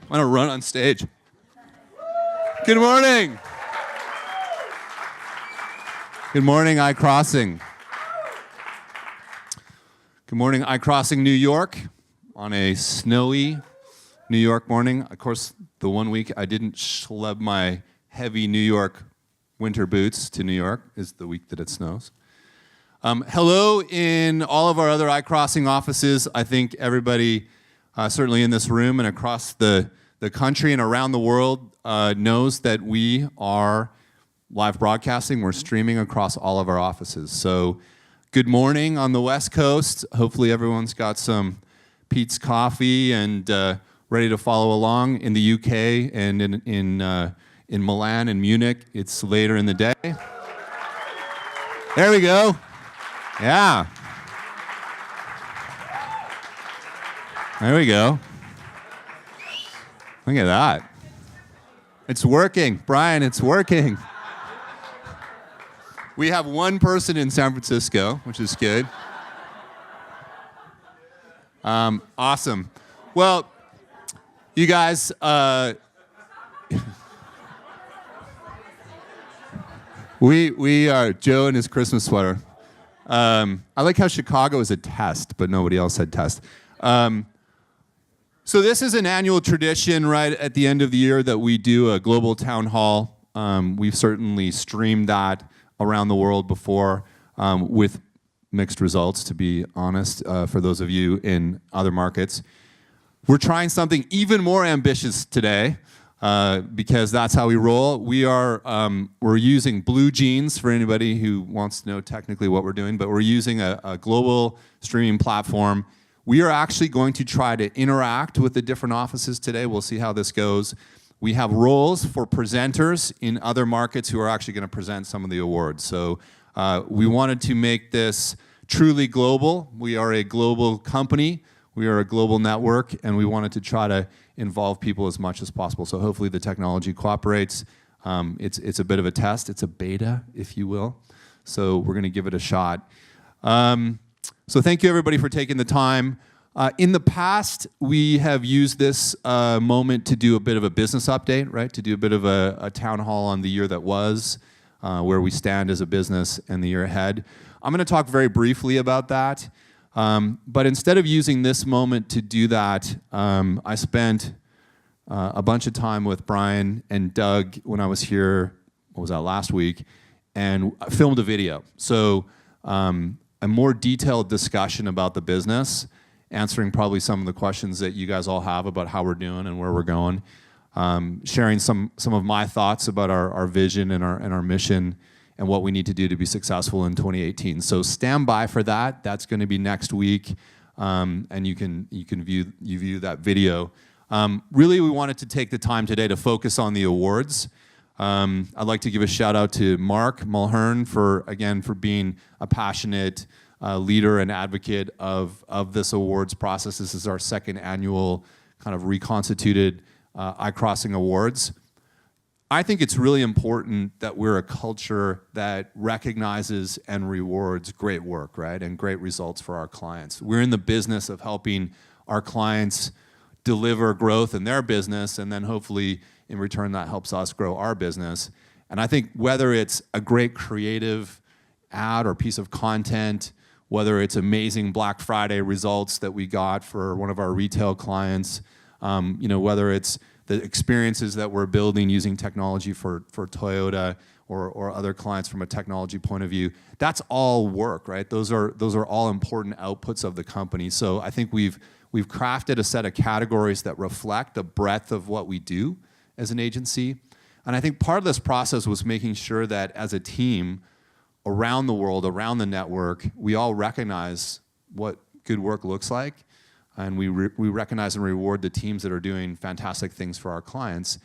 I'm going to run on stage. Good morning. Good morning, iCrossing. Good morning, iCrossing New York on a snowy New York morning. Of course, the 1 week I didn't schlep my heavy New York winter boots to New York is the week that it snows. Hello in all of our other iCrossing offices. I think everybody, certainly in this room and across the country and around the world, knows that we are live broadcasting. We're streaming across all of our offices. So good morning on the West Coast. Hopefully everyone's got some Pete's coffee and ready to follow along. In the UK and in Milan and Munich, it's later in the day. There we go. Yeah. There we go. Look at that. It's working. Brian, it's working. We have one person in San Francisco, which is good. Awesome. Well, you guys, we are Joe in his Christmas sweater. I like how Chicago is a test, but nobody else said test. So this is an annual tradition, right, at the end of the year that we do a global town hall. We've certainly streamed that around the world before with mixed results, to be honest, for those of you in other markets. We're trying something even more ambitious today because that's how we roll. We're using blue jeans for anybody who wants to know technically what we're doing, but we're using a global streaming platform. We are actually going to try to interact with the different offices today. We'll see how this goes. We have roles for presenters in other markets who are actually going to present some of the awards. So we wanted to make this truly global. We are a global company. We are a global network, and we wanted to try to involve people as much as possible. So hopefully the technology cooperates. It's a bit of a test. It's a beta, if you will. So we're going to give it a shot. So thank you, everybody, for taking the time. In the past, we have used this moment to do a bit of a business update, right? To do a bit of a town hall on the year that was, where we stand as a business and the year ahead. I'm going to talk very briefly about that. But instead of using this moment to do that, I spent a bunch of time with Brian and Doug when I was here, what was that, last week, and I filmed a video. So a more detailed discussion about the business, answering probably some of the questions that you guys all have about how we're doing and where we're going, sharing some of my thoughts about our vision and our mission and what we need to do to be successful in 2018. So stand by for that. That's going to be next week, and you can view that video. Really, we wanted to take the time today to focus on the awards. I'd like to give a shout out to Mark Mulhern for being a passionate leader and advocate of this awards process. This is our second annual kind of reconstituted iCrossing Awards. I think it's really important that we're a culture that recognizes and rewards great work, right, and great results for our clients. We're in the business of helping our clients deliver growth in their business, and then hopefully in return that helps us grow our business. And I think whether it's a great creative ad or piece of content, whether it's amazing Black Friday results that we got for one of our retail clients, whether it's the experiences that we're building using technology for Toyota or other clients from a technology point of view, that's all work, right? Those are all important outputs of the company. So I think we've crafted a set of categories that reflect the breadth of what we do as an agency. And I think part of this process was making sure that as a team around the world, around the network, we all recognize what good work looks like, and we recognize and reward the teams that are doing fantastic things for our clients.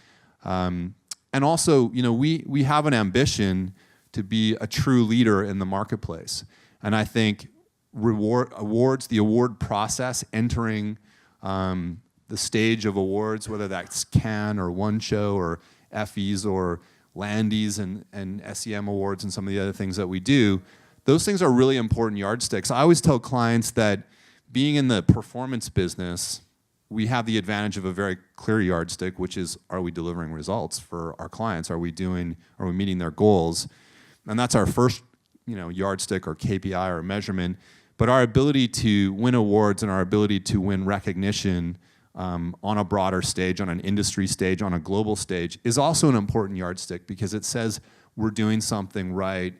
And also, we have an ambition to be a true leader in the marketplace. And I think the award process, entering the stage of awards, whether that's Cannes or One Show or Effies or Landies and SEM awards and some of the other things that we do, those things are really important yardsticks. I always tell clients that being in the performance business we have the advantage of a very clear yardstick, which is, are we delivering results for our clients? Are we meeting their goals? And that's our first, yardstick or KPI or measurement. But our ability to win awards and our ability to win recognition on a broader stage, on an industry stage, on a global stage, is also an important yardstick because it says we're doing something right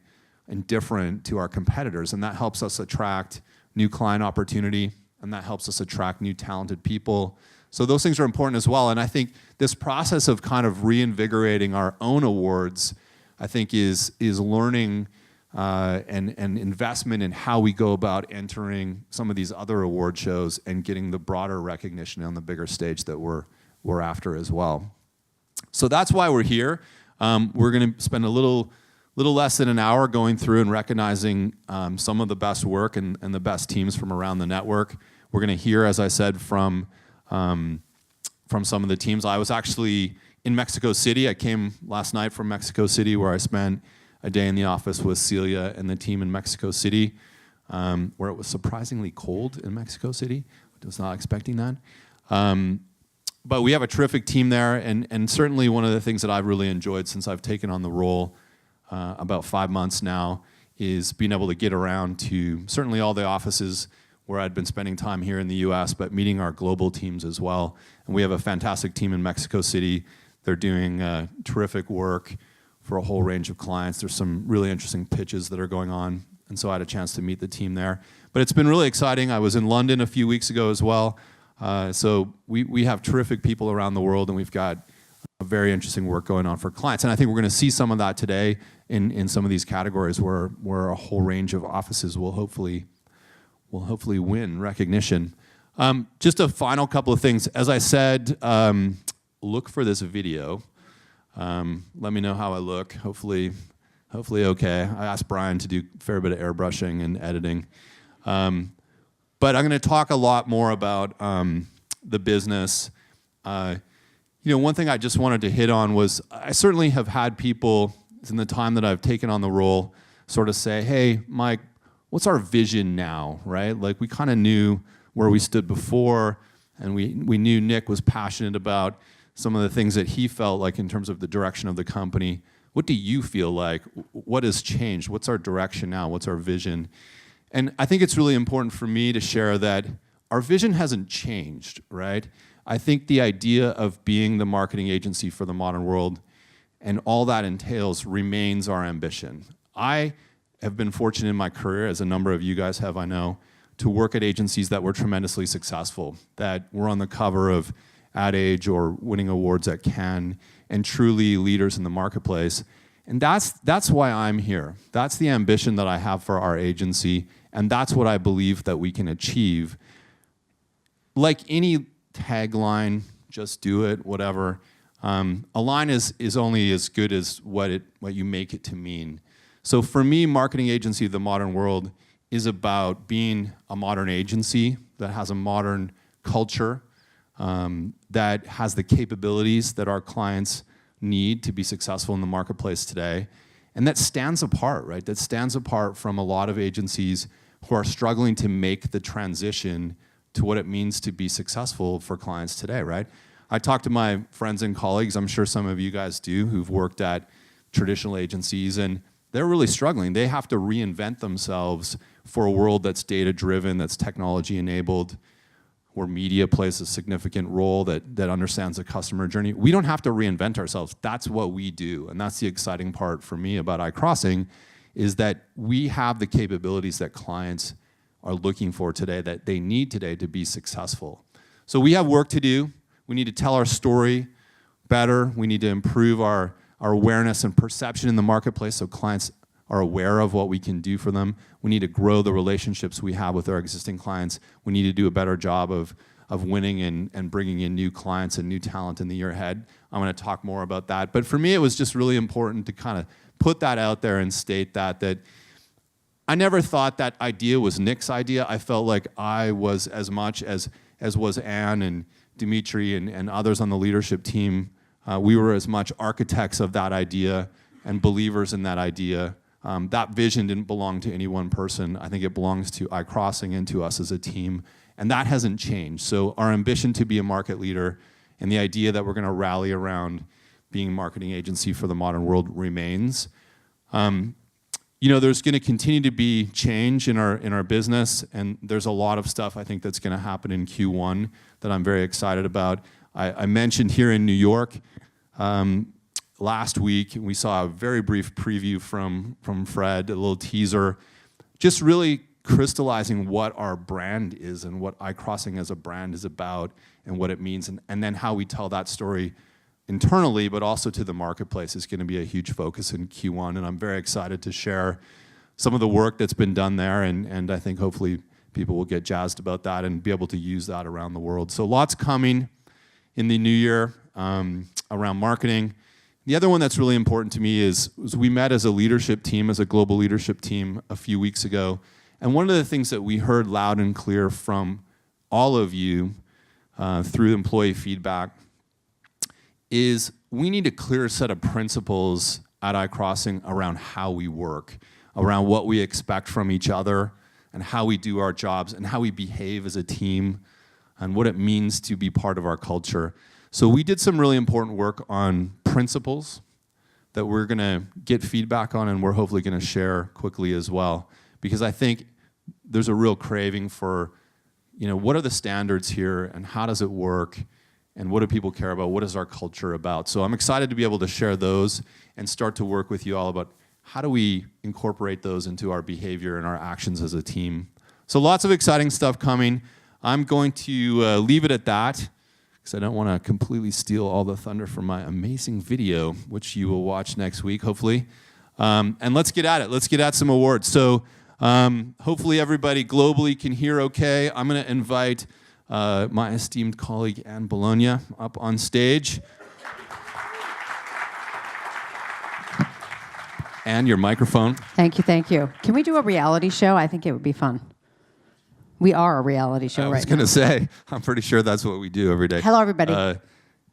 and different to our competitors, and that helps us attract new client opportunity, and that helps us attract new talented people. So those things are important as well, and I think this process of kind of reinvigorating our own awards, I think is learning and investment in how we go about entering some of these other award shows and getting the broader recognition on the bigger stage that we're after as well. So that's why we're here. We're going to spend a little less than an hour going through and recognizing some of the best work and the best teams from around the network. We're going to hear, as I said, from some of the teams. I was actually in Mexico City. I came last night from Mexico City, where I spent a day in the office with Celia and the team in Mexico City, where it was surprisingly cold in Mexico City. I was not expecting that. But we have a terrific team there, and certainly one of the things that I've really enjoyed since I've taken on the role about 5 months now is being able to get around to certainly all the offices where I'd been spending time here in the US, but meeting our global teams as well. And we have a fantastic team in Mexico City. They're doing terrific work for a whole range of clients. There's some really interesting pitches that are going on, and so I had a chance to meet the team there. But it's been really exciting. I was in London a few weeks ago as well. So we have terrific people around the world, and we've got very interesting work going on for clients. And I think we're going to see some of that today in some of these categories where a whole range of offices will hopefully win recognition. Just a final couple of things. As I said, look for this video. Let me know how I look. Hopefully okay. I asked Brian to do a fair bit of airbrushing and editing. But I'm going to talk a lot more about the business. One thing I just wanted to hit on was I certainly have had people in the time that I've taken on the role sort of say, hey, Mike, what's our vision now, right? Like, we kind of knew where we stood before, and we knew Nick was passionate about some of the things that he felt like in terms of the direction of the company. What do you feel like? What has changed? What's our direction now? What's our vision? And I think it's really important for me to share that our vision hasn't changed, right? I think the idea of being the marketing agency for the modern world and all that entails remains our ambition. I have been fortunate in my career, as a number of you guys have, I know, to work at agencies that were tremendously successful, that were on the cover of Ad Age or winning awards at Cannes, and truly leaders in the marketplace. And that's why I'm here. That's the ambition that I have for our agency, and that's what I believe that we can achieve. Like any tagline, just do it, whatever. A line is only as good as what you make it to mean. So for me, marketing agency of the modern world is about being a modern agency that has a modern culture, that has the capabilities that our clients need to be successful in the marketplace today, and that stands apart, right? That stands apart from a lot of agencies who are struggling to make the transition to what it means to be successful for clients today, right? I talk to my friends and colleagues, I'm sure some of you guys do, who've worked at traditional agencies, and they're really struggling. They have to reinvent themselves for a world that's data-driven, that's technology-enabled, where media plays a significant role, that understands the customer journey. We don't have to reinvent ourselves. That's what we do, and that's the exciting part for me about iCrossing, is that we have the capabilities that clients are looking for today, that they need today to be successful. So we have work to do. We need to tell our story better. We need to improve our awareness and perception in the marketplace so clients are aware of what we can do for them. We need to grow the relationships we have with our existing clients. We need to do a better job of winning and bringing in new clients and new talent in the year ahead. I'm going to talk more about that. But for me, it was just really important to kind of put that out there and state that I never thought that idea was Nick's idea. I felt like I was, as much as was Anne and Dimitri and others on the leadership team, we were as much architects of that idea and believers in that idea. That vision didn't belong to any one person. I think it belongs to iCrossing and to us as a team. And that hasn't changed. So our ambition to be a market leader and the idea that we're going to rally around being a marketing agency for the modern world remains. There's going to continue to be change in our business, and there's a lot of stuff I think that's going to happen in Q1 that I'm very excited about. I mentioned here in New York last week, we saw a very brief preview from Fred, a little teaser, just really crystallizing what our brand is and what iCrossing as a brand is about and what it means, and then how we tell that story internally, but also to the marketplace is going to be a huge focus in Q1, and I'm very excited to share some of the work that's been done there, and I think hopefully people will get jazzed about that and be able to use that around the world. So lots coming in the new year around marketing. The other one that's really important to me is we met as a leadership team, as a global leadership team a few weeks ago, and one of the things that we heard loud and clear from all of you through employee feedback is we need a clear set of principles at iCrossing around how we work, around what we expect from each other, and how we do our jobs, and how we behave as a team, and what it means to be part of our culture. So we did some really important work on principles that we're going to get feedback on, and we're hopefully going to share quickly as well, because I think there's a real craving for, what are the standards here, and how does it work, and what do people care about? What is our culture about? So I'm excited to be able to share those and start to work with you all about how do we incorporate those into our behavior and our actions as a team. So lots of exciting stuff coming. I'm going to leave it at that because I don't want to completely steal all the thunder from my amazing video, which you will watch next week, hopefully. And let's get at it. Let's get at some awards. So hopefully everybody globally can hear okay. I'm going to invite my esteemed colleague Anne Bologna up on stage. Anne, your microphone. Thank you, thank you. Can we do a reality show? I think it would be fun. We are a reality show right now. I was going to say, I'm pretty sure that's what we do every day. Hello, everybody.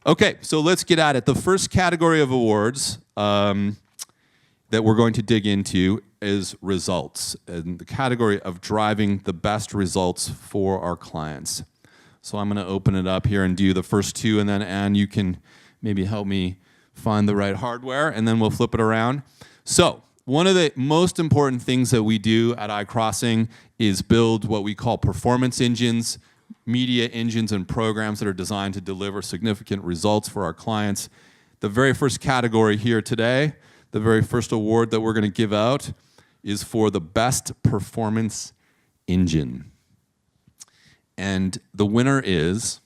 Okay, so let's get at it. The first category of awards that we're going to dig into is results, and the category of driving the best results for our clients. So I'm going to open it up here and do the first two, and then Anne, you can maybe help me find the right hardware, and then we'll flip it around. So one of the most important things that we do at iCrossing is build what we call performance engines, media engines and programs that are designed to deliver significant results for our clients. The very first category here today, the very first award that we're going to give out is for the best performance engine. And the winner is,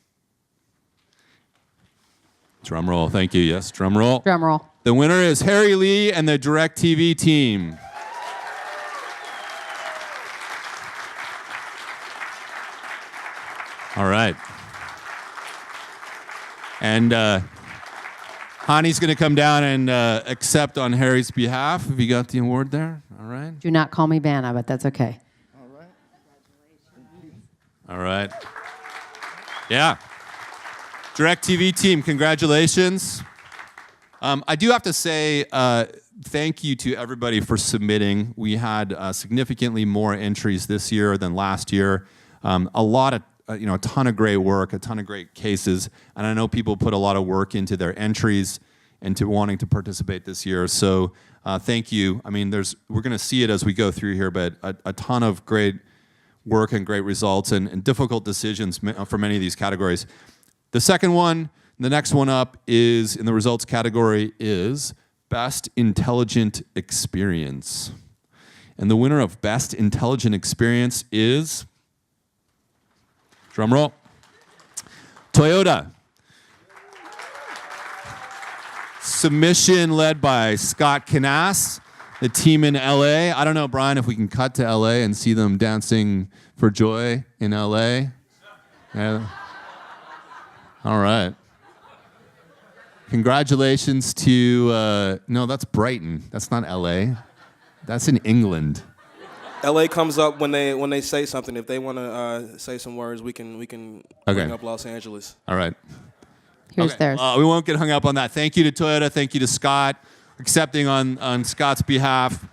drum roll, thank you, yes, drum roll. Drum roll. The winner is Harry Lee and the DirecTV team. All right. And Hani's going to come down and accept on Harry's behalf. Have you got the award there? All right. Do not call me Vanna, but that's okay. All right. Yeah. DirecTV team, congratulations. I do have to say thank you to everybody for submitting. We had significantly more entries this year than last year. A ton of great work, a ton of great cases, and I know people put a lot of work into their entries and to wanting to participate this year. So thank you. I mean, we're going to see it as we go through here, but a ton of great work and great results and difficult decisions for many of these categories. The second one, the next one up is in the results category is Best Intelligent Experience. And the winner of Best Intelligent Experience is, drum roll, Toyota. Submission led by Scott Canas, the team in LA. I don't know, Brian, if we can cut to LA and see them dancing for joy in LA. Yeah. All right. Congratulations to, no, that's Brighton. That's not LA. That's in England. LA comes up when they say something. If they want to say some words, we can bring up Los Angeles. All right. Here's theirs. We won't get hung up on that. Thank you to Toyota. Thank you to Scott, accepting on Scott's behalf.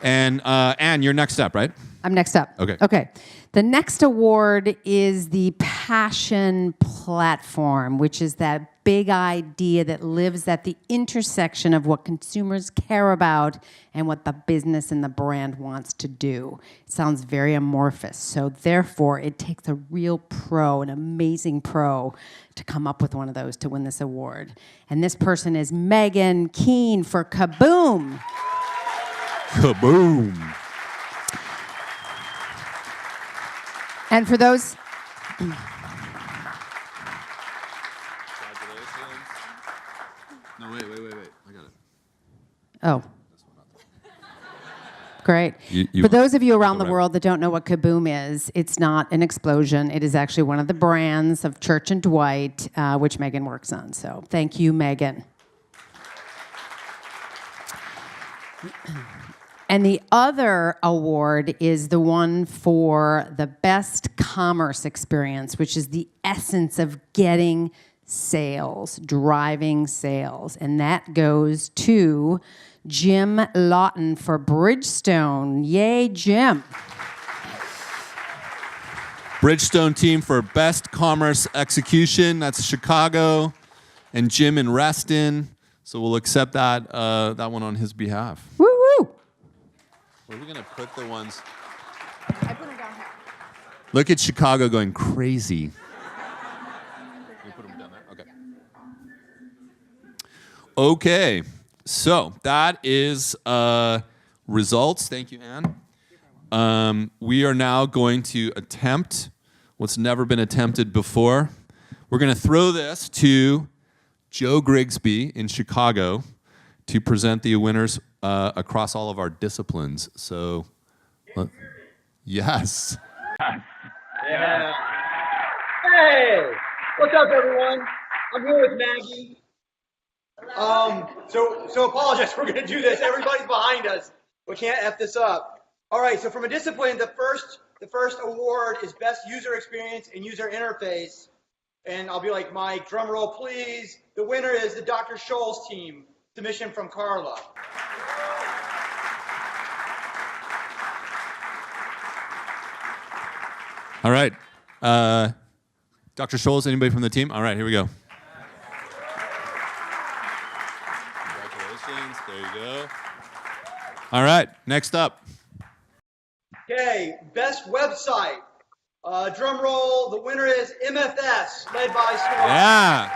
And Anne, you're next up, right? I'm next up. Okay. Okay. The next award is the Passion Platform, which is that big idea that lives at the intersection of what consumers care about and what the business and the brand wants to do. It sounds very amorphous. So therefore, it takes a real pro, an amazing pro, to come up with one of those to win this award. And this person is Megan Keene for Kaboom. Kaboom. And for those, Congratulations. No, wait. I got it. oh, great. You For those of you around the around. world that don't know what Kaboom is, it's not an explosion. It is actually one of the brands of Church and Dwight, which Megan works on. So thank you, Megan. And the other award is the one for the best commerce experience, which is the essence of getting sales, driving sales. And that goes to Jim Lawton for Bridgestone. Yay, Jim. Bridgestone team for best commerce execution. That's Chicago, and Jim in Reston. So we'll accept that one on his behalf. Woo woo. Where are we gonna put the ones? I put them down here. Look at Chicago going crazy. Can we put them down there? Okay. Okay. So that is results. Thank you, Anne. We are now going to attempt what's never been attempted before. We're going to throw this to Joe Grigsby in Chicago to present the winners across all of our disciplines. So, yes. Yeah. Hey, what's up, everyone? I'm here with Maggie. So apologize. We're gonna do this. Everybody's behind us. We can't F this up. All right. So from a discipline, the first award is best user experience and user interface. And I'll be like, Mike, drum roll, please. The winner is the Dr. Scholls team. Submission from Carla. All right. Dr. Scholls, anybody from the team? All right, here we go. Congratulations. There you go. All right, next up. Okay, best website. Drum roll. The winner is MFS, led by Scholls. Yeah.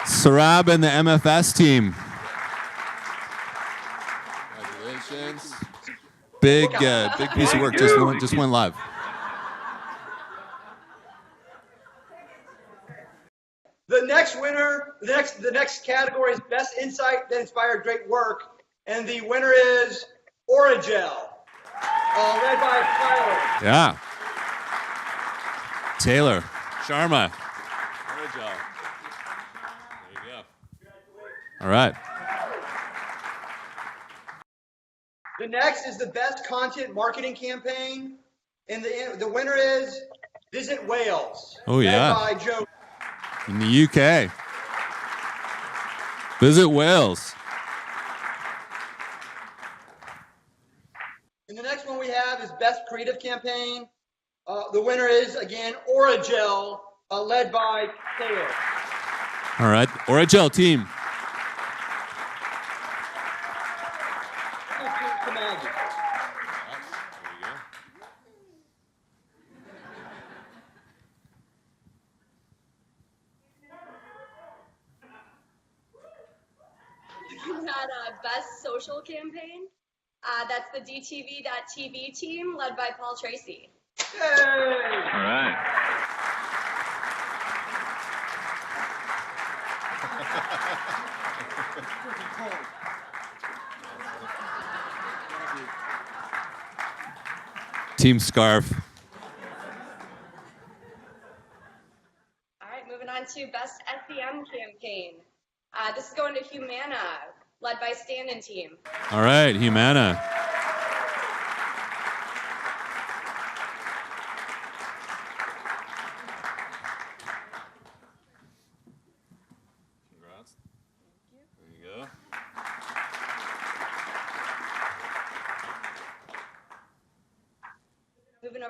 Sarab and the MFS team. Congratulations. Big piece of work. Just went live. The next winner, the next category is best insight that inspired great work, and the winner is Orajel, led by Tyler. Yeah. Taylor Sharma. Orajel. There you go. All right. The next is the best content marketing campaign, and the winner is Visit Wales. Oh, yeah. Led by Joe. In the UK. Visit Wales. And the next one we have is best creative campaign. The winner is again Orajel, led by Taylor. All right. Orajel team. To Maggie. We had a best social campaign. That's the DTV.TV team led by Paul Tracy. Yay! All right. Team Scarf. All right, moving on to best SEM campaign. This is going to Humana, led by Stand-in team. All right, Humana. Congrats. There you go.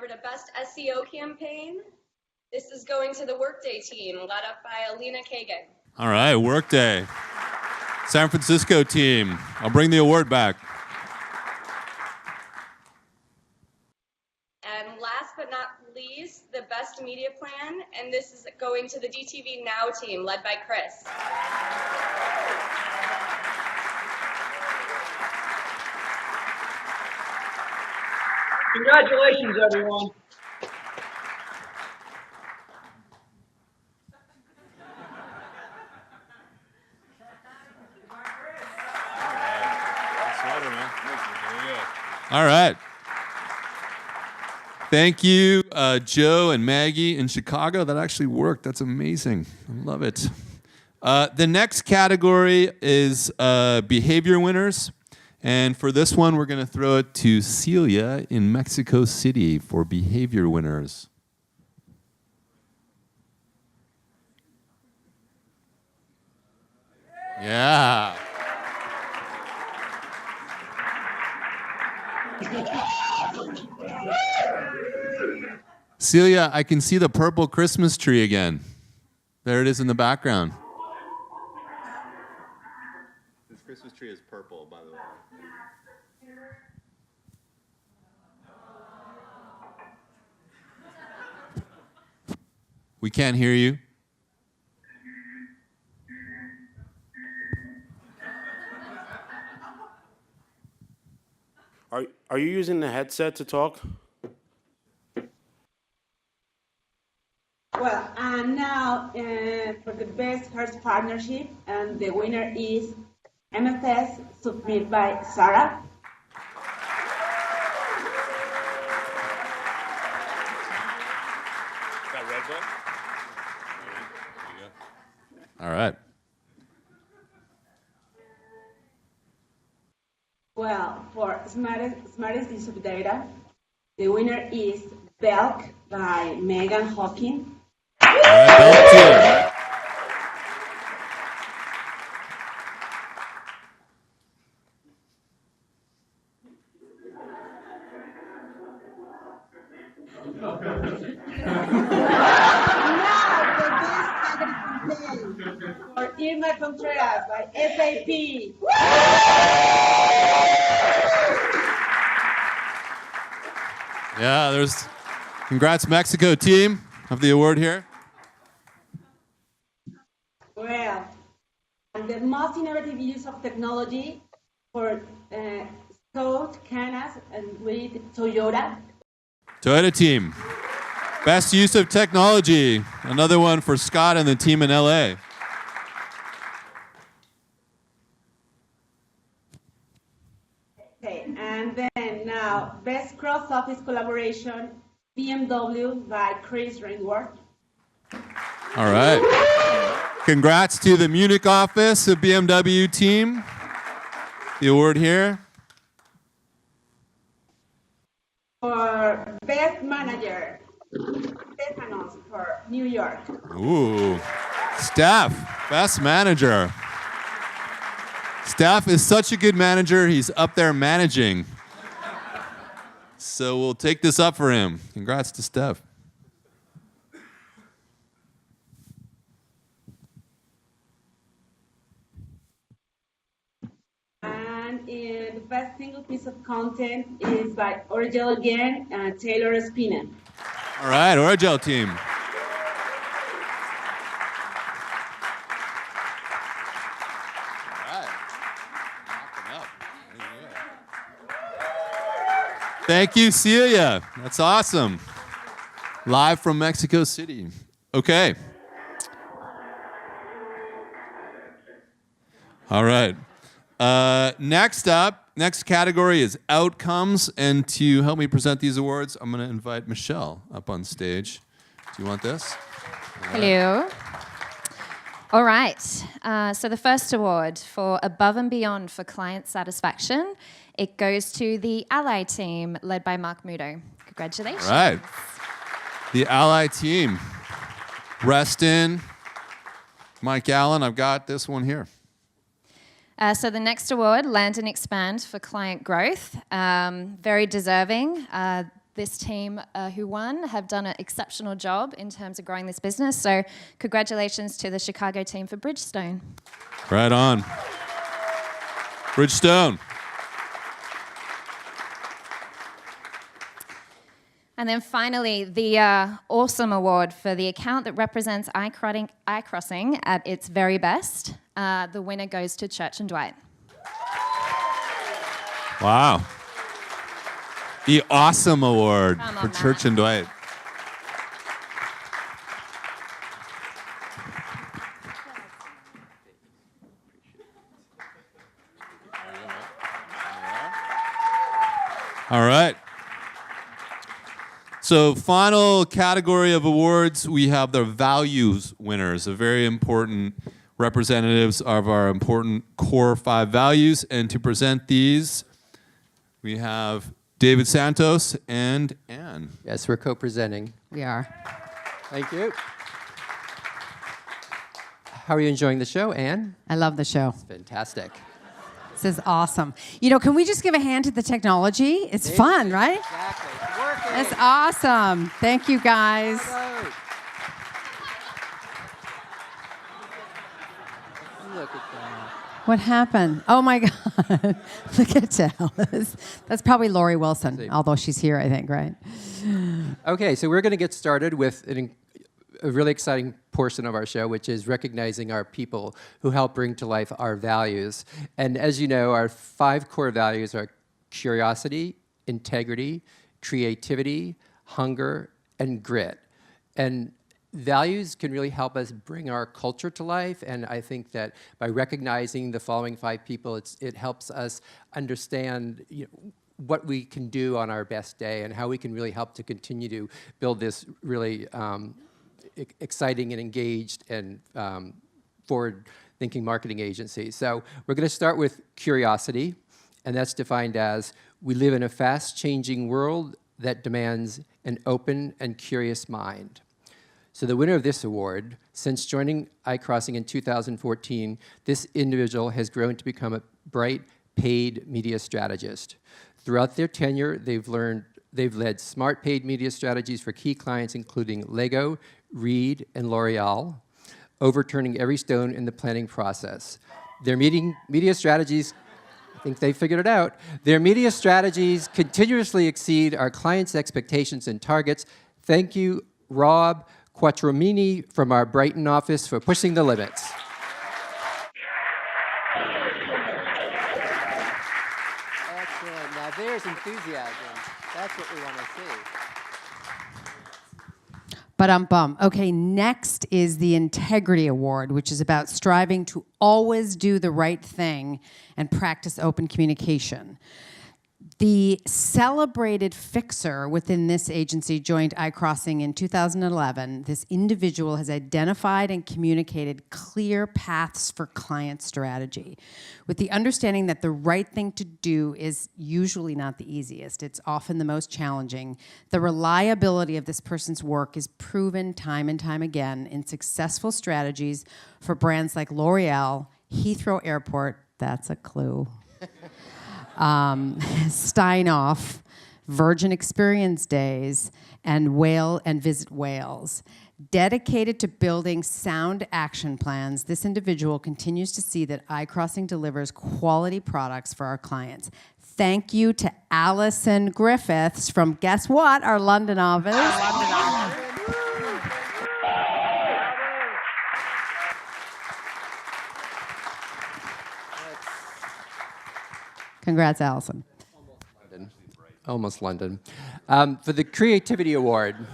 over to Best SEO Campaign. This is going to the Workday team, led up by Alina Kagan. All right, Workday. San Francisco team. I'll bring the award back. And last but not least, the Best Media Plan, and this is going to the DTV Now team, led by Chris. Congratulations, everyone. All right. Thank you, Joe and Maggie in Chicago. That actually worked. That's amazing. I love it. The next category is behavior winners. And for this one, we're going to throw it to Celia in Mexico City for behavior winners. Yeah. Celia, I can see the purple Christmas tree again. There it is in the background. This Christmas tree is purple, by the way. We can't hear you. Are you using the headset to talk? Well, and now for the best Hearst partnership, and the winner is MFS, submitted by Sarah. All right. Well, for smartest use of data, the winner is Belk by Megan Hawking. All right, Belk team. For Irma Contreras by SAP. Yeah, there's congrats Mexico team of the award here. Well, and the most innovative use of technology for Scott, Canas, and with Toyota. Toyota team. Best use of technology. Another one for Scott and the team in LA. Okay, and then now, best cross-office collaboration, BMW by Chris Rainworth. All right. Congrats to the Munich office of BMW team. The award here. For best manager, Stefanos for New York. Ooh. Steph, best manager. Steph is such a good manager, he's up there managing. So we'll take this up for him. Congrats to Steph. And the best single piece of content is by Orajel again and Taylor Espina. All right, Orajel team. Thank you, Celia. That's awesome. Live from Mexico City. Okay. All right. Next category is outcomes. And to help me present these awards, I'm going to invite Michelle up on stage. Do you want this? Hello. All right. So the first award for Above and Beyond for Client Satisfaction, it goes to the Ally team led by Mark Mudo. Congratulations. All right. The Ally team. Reston, Mike Allen, I've got this one here. So the next award, Land and Expand for Client Growth. Very deserving. this team who won have done an exceptional job in terms of growing this business. So congratulations to the Chicago team for Bridgestone. Right on. Bridgestone. And then finally, the awesome award for the account that represents iCrossing at its very best. The winner goes to Church and Dwight. Wow. The awesome award Come on, for Matt. Church and Dwight. All right. So final category of awards, we have the values winners, a very important representatives of our important core 5 values. And to present these, we have David Santos and Anne. Yes, we're co-presenting. We are. Thank you. How are you enjoying the show, Anne? I love the show. Fantastic. This is awesome. You know, can we just give a hand to the technology? It's fun, right? Exactly. It's working. It's awesome. Thank you, guys. Look at that. What happened? Oh my God. Look at Dallas. That's probably Lori Wilson, although she's here, I think, right? Okay, so we're going to get started with a really exciting portion of our show, which is recognizing our people who help bring to life our values. And as you know, our 5 core values are curiosity, integrity, creativity, hunger, and grit. And values can really help us bring our culture to life, and I think that by recognizing the following 5 people, it helps us understand what we can do on our best day and how we can really help to continue to build this really exciting and engaged and forward-thinking marketing agency. So we're going to start with curiosity, and that's defined as we live in a fast-changing world that demands an open and curious mind. So the winner of this award, since joining iCrossing in 2014, this individual has grown to become a bright, paid media strategist. Throughout their tenure, they've led smart paid media strategies for key clients including Lego, Reed, and L'Oreal, overturning every stone in the planning process. Their media strategies, I think they figured it out, their media strategies continuously exceed our clients' expectations and targets. Thank you, Rob Quattromini from our Brighton office for pushing the limits. Excellent. Now there's enthusiasm. That's what we want to see. Ba-dum-bum. Okay, next is the Integrity Award, which is about striving to always do the right thing and practice open communication. The celebrated fixer within this agency joined iCrossing in 2011. This individual has identified and communicated clear paths for client strategy, with the understanding that the right thing to do is usually not the easiest. It's often the most challenging. The reliability of this person's work is proven time and time again in successful strategies for brands like L'Oreal, Heathrow Airport, that's a clue, Steinhoff, Virgin Experience Days, and Visit Wales. Dedicated to building sound action plans, this individual continues to see that iCrossing delivers quality products for our clients. Thank you to Allison Griffiths from, guess what, our London office. Congrats, Allison. Almost London. For the Creativity Award,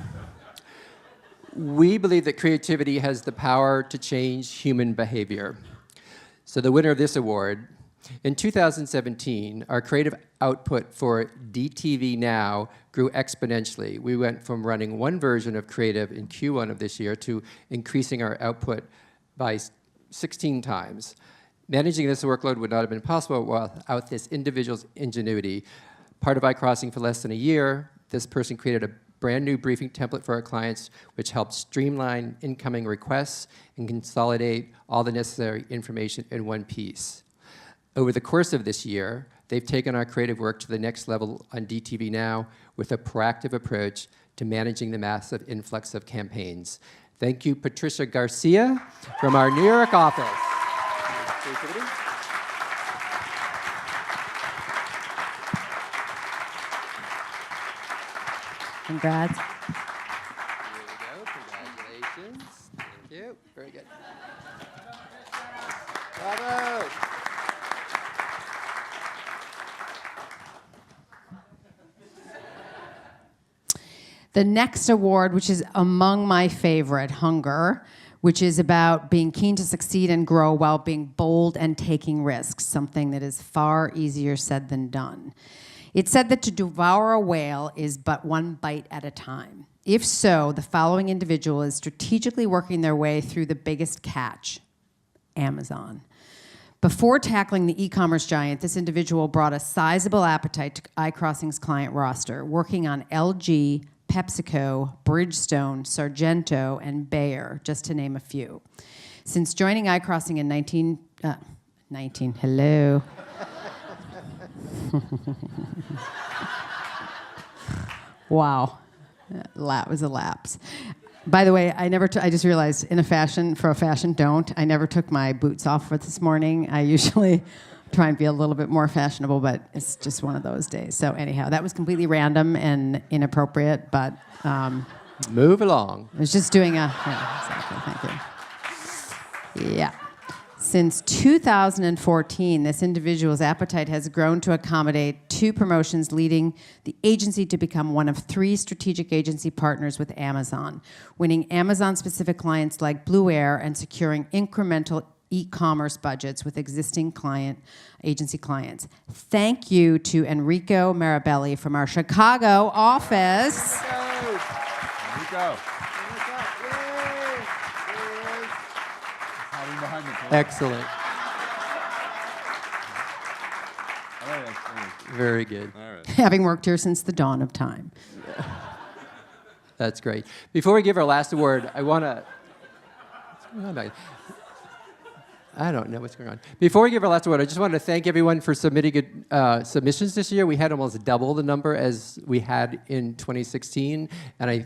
we believe that creativity has the power to change human behavior. So the winner of this award, in 2017, our creative output for DTV Now grew exponentially. We went from running one version of creative in Q1 of this year to increasing our output by 16 times. Managing this workload would not have been possible without this individual's ingenuity. Part of iCrossing for less than a year, this person created a brand new briefing template for our clients, which helped streamline incoming requests and consolidate all the necessary information in one piece. Over the course of this year, They've taken our creative work to the next level on DTV Now with a proactive approach to managing the massive influx of campaigns. Thank you, Patricia Garcia from our New York office. Congrats. Here we go. Congratulations. Thank you. Very good. Bravo. The next award, which is among my favorite, Hunger, which is about being keen to succeed and grow while being bold and taking risks, something that is far easier said than done. It's said that to devour a whale is but one bite at a time. If so, the following individual is strategically working their way through the biggest catch, Amazon. Before tackling the e-commerce giant, this individual brought a sizable appetite to iCrossing's client roster, working on LG, PepsiCo, Bridgestone, Sargento, and Bayer, just to name a few. Since joining iCrossing in hello. Wow, that was a lapse. By the way, I just realized for a fashion don't, I never took my boots off for this morning. I usually try and be a little bit more fashionable, but it's just one of those days. So anyhow, that was completely random and inappropriate, but move along. I was just doing exactly, thank you. Yeah. Since 2014, this individual's appetite has grown to accommodate 2 promotions, leading the agency to become one of 3 strategic agency partners with Amazon, winning Amazon-specific clients like Blue Air and securing incremental e-commerce budgets with existing agency clients. Thank you to Enrico Marabelli from our Chicago office. Enrico. Excellent. Very good. All right. Having worked here since the dawn of time. That's great. Before we give our last award, I want to... I don't know what's going on. Before we give our last award, I just wanted to thank everyone for submitting submissions this year. We had almost double the number as we had in 2016. And I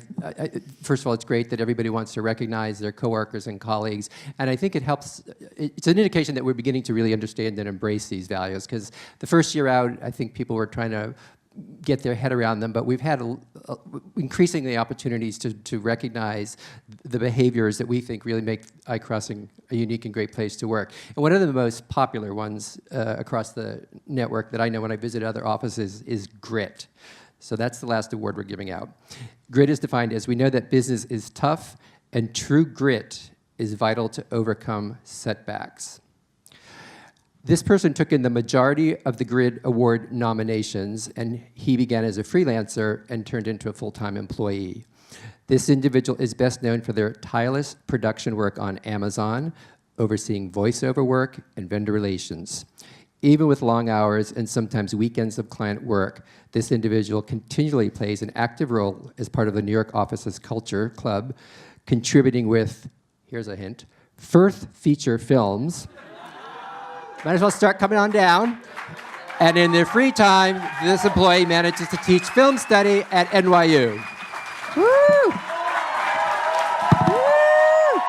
first of all, it's great that everybody wants to recognize their coworkers and colleagues. And I think it helps. It's an indication that we're beginning to really understand and embrace these values. Because the first year out, I think people were trying to get their head around them, but we've had increasingly opportunities to recognize the behaviors that we think really make iCrossing a unique and great place to work. And one of the most popular ones across the network that I know when I visit other offices is grit. So that's the last award we're giving out. Grit is defined as we know that business is tough and true grit is vital to overcome setbacks. This person took in the majority of the Grid Award nominations, and he began as a freelancer and turned into a full-time employee. This individual is best known for their tireless production work on Amazon, overseeing voiceover work and vendor relations. Even with long hours and sometimes weekends of client work, this individual continually plays an active role as part of the New York office's Culture Club, contributing with, here's a hint, Firth feature films. Might as well start coming on down. And in their free time, this employee manages to teach film study at NYU. Woo! Woo!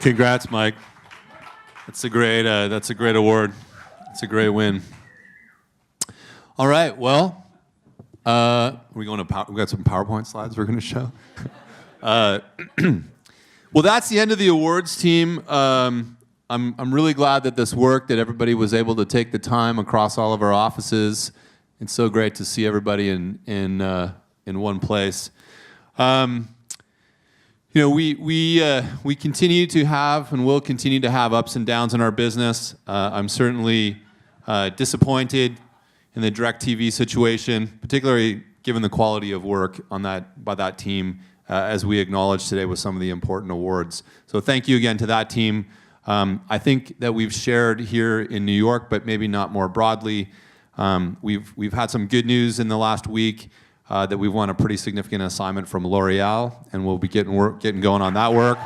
Congrats, Mike. That's a great award. It's a great win. All right, well, we got some PowerPoint slides we're going to show. Well, that's the end of the awards team. I'm really glad that this worked, that everybody was able to take the time across all of our offices. It's so great to see everybody in one place. We continue to have and will continue to have ups and downs in our business. I'm certainly disappointed in the DirecTV situation, particularly given the quality of work by that team, as we acknowledged today with some of the important awards. So thank you again to that team. I think that we've shared here in New York, but maybe not more broadly. We've had some good news in the last week. that we've won a pretty significant assignment from L'Oreal, and we'll be getting going on that work.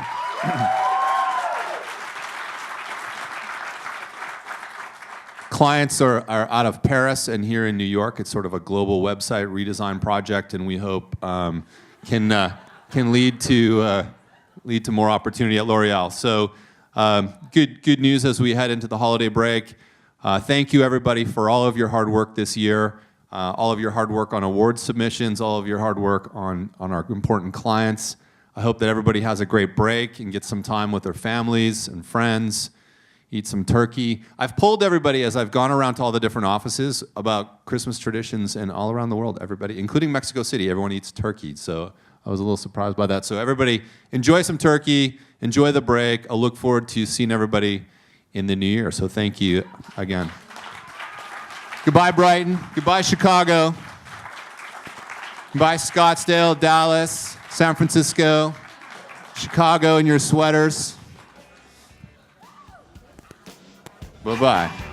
Clients are out of Paris and here in New York. It's sort of a global website redesign project, and we hope can lead to more opportunity at L'Oreal. So good news as we head into the holiday break. Thank you, everybody, for all of your hard work this year, all of your hard work on award submissions, all of your hard work on our important clients. I hope that everybody has a great break and gets some time with their families and friends. Eat some turkey. I've polled everybody as I've gone around to all the different offices about Christmas traditions, and all around the world, everybody, including Mexico City, everyone eats turkey. So I was a little surprised by that. So everybody, enjoy some turkey, enjoy the break. I'll look forward to seeing everybody in the new year. So thank you again. Goodbye, Brighton. Goodbye, Chicago. Goodbye, Scottsdale, Dallas, San Francisco, Chicago in your sweaters. Bye-bye.